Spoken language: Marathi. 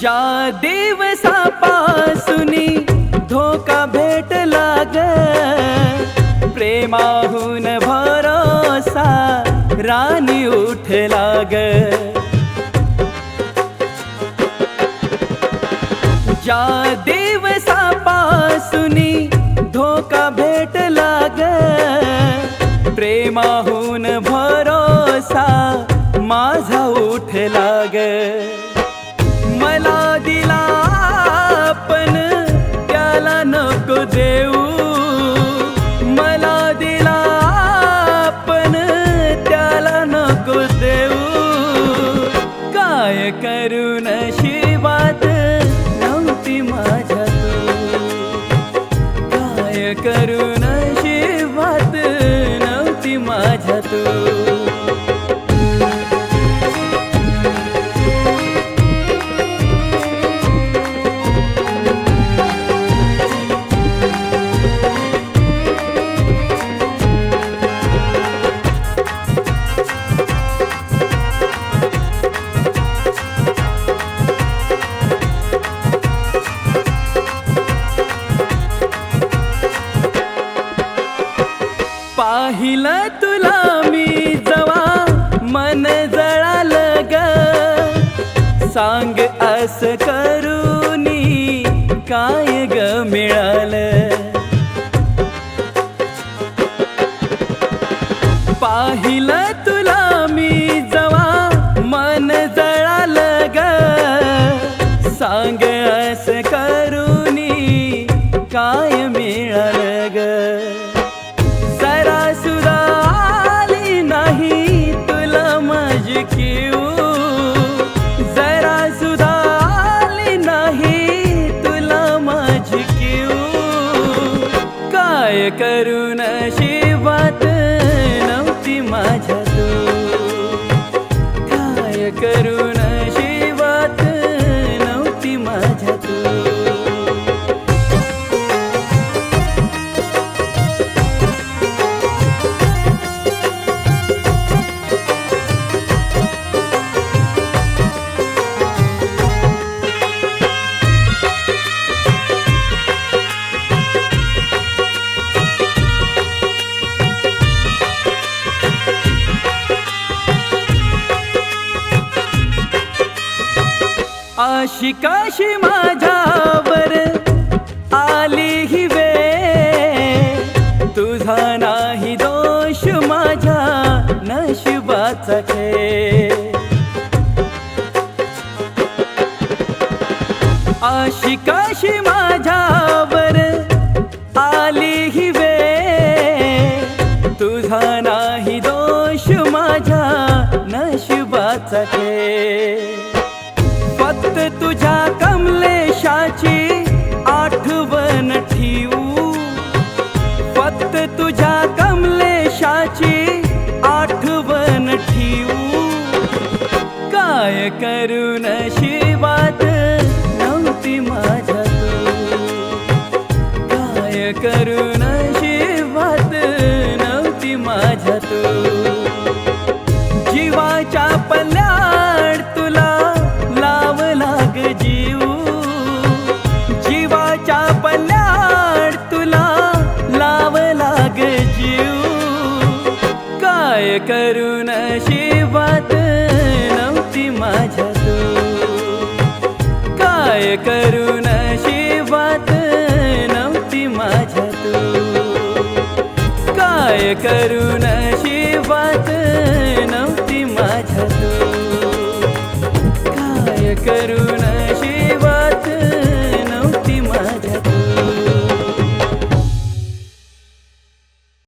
ज्या दिवसापासूनी धोका भेटला ग, प्रेमाहून भरोसा रानी उठला ग. ज्या दिवसापासूनी धोका भेटला ग, प्रेमाहून भरोसा माझा उठला ग. मला दिला पण त्याला नको देऊ, मला दिला पण त्याला नको देऊ. काय करू नशिबात नव्हती माझ्या तू, काय करू नशिबात नव्हती माझ्या तू. पाहिलं तुला मी जवा मन जळालं ग, सांग असं करूनी काय ग मिळालं. पाहिलं तुला मी जवा मन जळालं ग, सांग असं करूनी काय मिळालं ग. जरा सुद्धा आली नाही तुला माझी कीव, जरा सुद्धा आली नाही तुला माझी कीव. काय करू नशिबात नव्हती माझ्या तू, काय करू नशिबात नव्हती माझ्या तू. आशिकाशी माझ्यावर आली ही वेळ, तुझा नाही दोष माझ्या नशिबाचा खेळ. आशिकाशी माझ्यावर आली ही वेळ, तुझा नाही दोष माझ्या नशिबाचा खेळ. फक्त तुझ्या कमलेशाची आठवण ठेवू, फक्त तुझ्या कमलेशाची आठवण ठेवू. काय करू नशिबात नव्हती माझ्या तू, काय करू नशिबात नव्हती माझ्या तू. जीवाच्या पल्ल्याड तुला लावला ग जीव, जीवाच्या पल्ल्याड तुला लावला ग जीव. काय करू नशिबात नव्हती माझ्या तू, काय करू नशिबात नव्हती माझ्या तू, काय करू नशिबात नव्हती माझ्या तू.